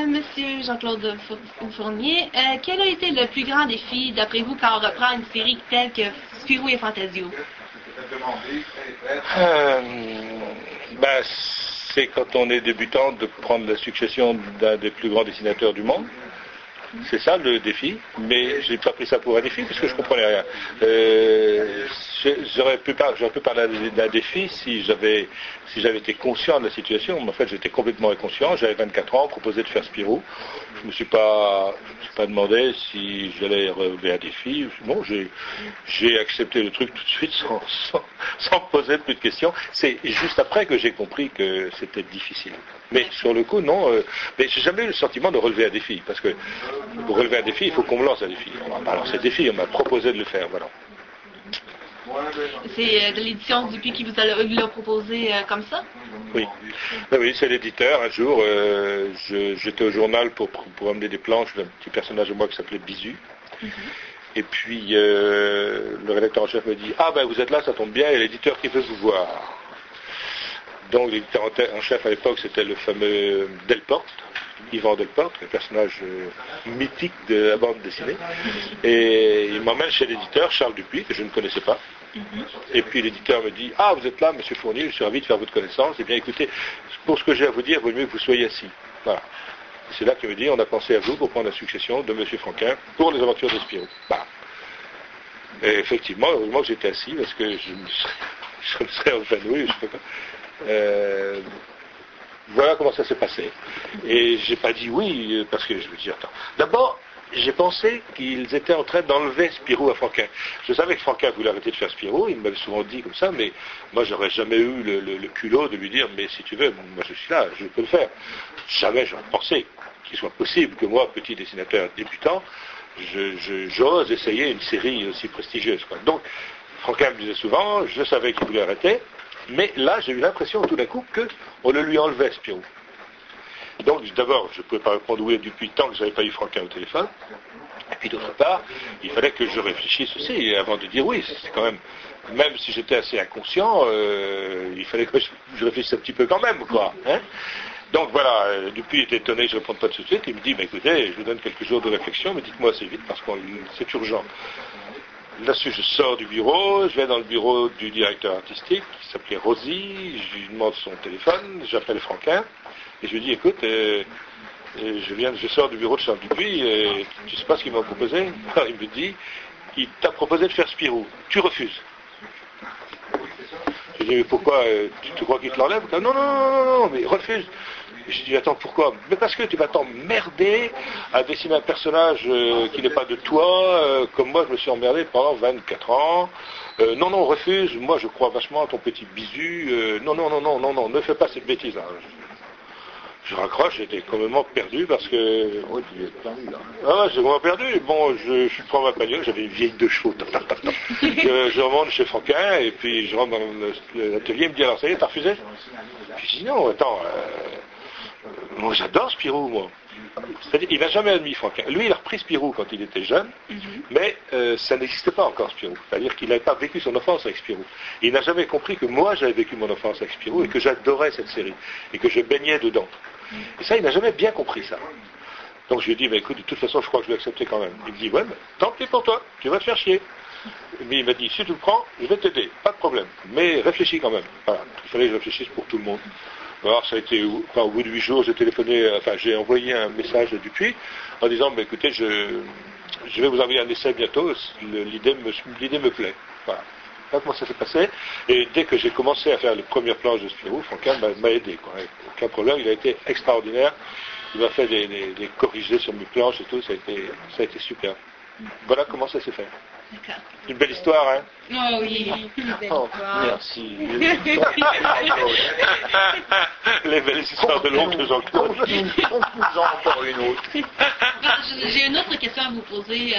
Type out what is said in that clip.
Monsieur Jean-Claude Fournier, quel a été le plus grand défi, d'après vous, quand on reprend une série telle que Spirou et Fantasio? C'est quand on est débutant de prendre la succession d'un des plus grands dessinateurs du monde. C'est ça le défi, mais je n'ai pas pris ça pour un défi parce que je ne comprenais rien. J'aurais pu parler d'un défi si j'avais été conscient de la situation. Mais en fait, j'étais complètement inconscient. J'avais 24 ans, on proposait de faire Spirou. Je ne me suis pas demandé si j'allais relever un défi. Bon, j'ai accepté le truc tout de suite sans poser plus de questions. C'est juste après que j'ai compris que c'était difficile. Mais sur le coup, non. Mais j'ai jamais eu le sentiment de relever un défi, parce que pour relever un défi, il faut qu'on me lance un défi. On m'a pas lancé un défi, on m'a proposé de le faire, voilà. C'est de l'édition Dupuis qui vous l'a proposé comme ça? Oui. Ben oui, c'est l'éditeur. Un jour, j'étais au journal pour amener des planches d'un petit personnage de moi qui s'appelait Bisu. Et puis, le rédacteur en chef me dit « Ah ben vous êtes là, ça tombe bien, il y a l'éditeur qui veut vous voir. » Donc l'éditeur en chef à l'époque, c'était le fameux Delporte, Yvan Delporte, un personnage mythique de la bande dessinée. Et il m'emmène chez l'éditeur, Charles Dupuis, que je ne connaissais pas. Et puis l'éditeur me dit « Ah, vous êtes là, monsieur Fournier, je suis ravi de faire votre connaissance. Eh bien écoutez, pour ce que j'ai à vous dire, il vaut mieux que vous soyez assis. » Voilà. C'est là qu'il me dit « On a pensé à vous pour prendre la succession de monsieur Franquin pour les aventures de Spirou. » Voilà. Et effectivement, heureusement que j'étais assis, parce que je me serais évanoui, je sais pas quoi. Voilà comment ça s'est passé. Et j'ai pas dit oui, parce que je me dis, attends. D'abord, j'ai pensé qu'ils étaient en train d'enlever Spirou à Franquin. Je savais que Franquin voulait arrêter de faire Spirou, il m'avait souvent dit comme ça, mais moi j'aurais jamais eu le culot de lui dire, mais si tu veux, moi je suis là, je peux le faire. Jamais j'aurais pensé qu'il soit possible que moi, petit dessinateur débutant, j'ose essayer une série aussi prestigieuse, quoi. Donc, Franquin me disait souvent, je savais qu'il voulait arrêter, mais là, j'ai eu l'impression tout d'un coup qu'on le lui enlevait, Spirou. Donc, d'abord, je ne pouvais pas répondre oui depuis tant que je n'avais pas eu Franquin au téléphone. Et puis, d'autre part, il fallait que je réfléchisse aussi avant de dire oui. C'est quand même si j'étais assez inconscient, il fallait que je réfléchisse un petit peu quand même, quoi. Hein. Donc voilà, Dupuis était étonné, je ne réponds pas tout de suite. Il me dit, écoutez, je vous donne quelques jours de réflexion, mais dites-moi assez vite parce que c'est urgent. Là-dessus, je sors du bureau, je vais dans le bureau du directeur artistique, qui s'appelait Rosy, je lui demande son téléphone, j'appelle Franquin, et je lui dis, écoute, je sors du bureau de Charles Dupuis, et tu sais pas ce qu'il m'a proposé? Alors, il me dit, il t'a proposé de faire Spirou, tu refuses. Je lui dis, mais pourquoi, tu crois qu'il te l'enlève? Non, mais refuse. Je dis, attends, pourquoi? Mais parce que tu vas t'emmerder à dessiner un personnage qui n'est pas de toi, comme moi je me suis emmerdé pendant 24 ans. Non, refuse, moi je crois vachement à ton petit bisu. Non, ne fais pas cette bêtise-là. Je raccroche, j'étais complètement perdu parce que... Oui, tu es perdu là. Ah, j'ai vraiment perdu. Bon, je prends ma bagnole, j'avais une vieille de chevaux. Je remonte chez Franquin et puis je rentre dans l'atelier, il me dit, alors ça y est, t'as refusé? Puis je dis, non, attends... moi j'adore Spirou, moi. C'est-à-dire, il n'a jamais admis Franquin. Lui, il a repris Spirou quand il était jeune, mais ça n'existait pas encore Spirou. C'est-à-dire qu'il n'avait pas vécu son enfance avec Spirou. Il n'a jamais compris que moi j'avais vécu mon enfance avec Spirou et que j'adorais cette série et que je baignais dedans. Et ça, il n'a jamais bien compris ça. Donc je lui ai dit, écoute, de toute façon, je crois que je vais accepter quand même. Il me dit, ouais, mais tant pis pour toi, tu vas te faire chier. Mais il m'a dit, si tu le prends, je vais t'aider, pas de problème. Mais réfléchis quand même. Voilà. Il fallait que je réfléchisse pour tout le monde. Alors ça a été, au bout de 8 jours, j'ai envoyé un message à Dupuis en disant, écoutez, je vais vous envoyer un essai bientôt, l'idée me plaît. Voilà. Là, comment ça s'est passé. Et dès que j'ai commencé à faire les premières planches de Spirou, Franquin m'a aidé, quoi. Aucun problème, il a été extraordinaire. Il m'a fait des corrigés sur mes planches et tout, ça a été super. Voilà comment ça s'est fait. D'accord. Une belle histoire, hein? Oh oui, une belle histoire. Merci. Les belles histoires de l'oncle Jean-Claude. Conclusion encore une autre. J'ai une autre question à vous poser.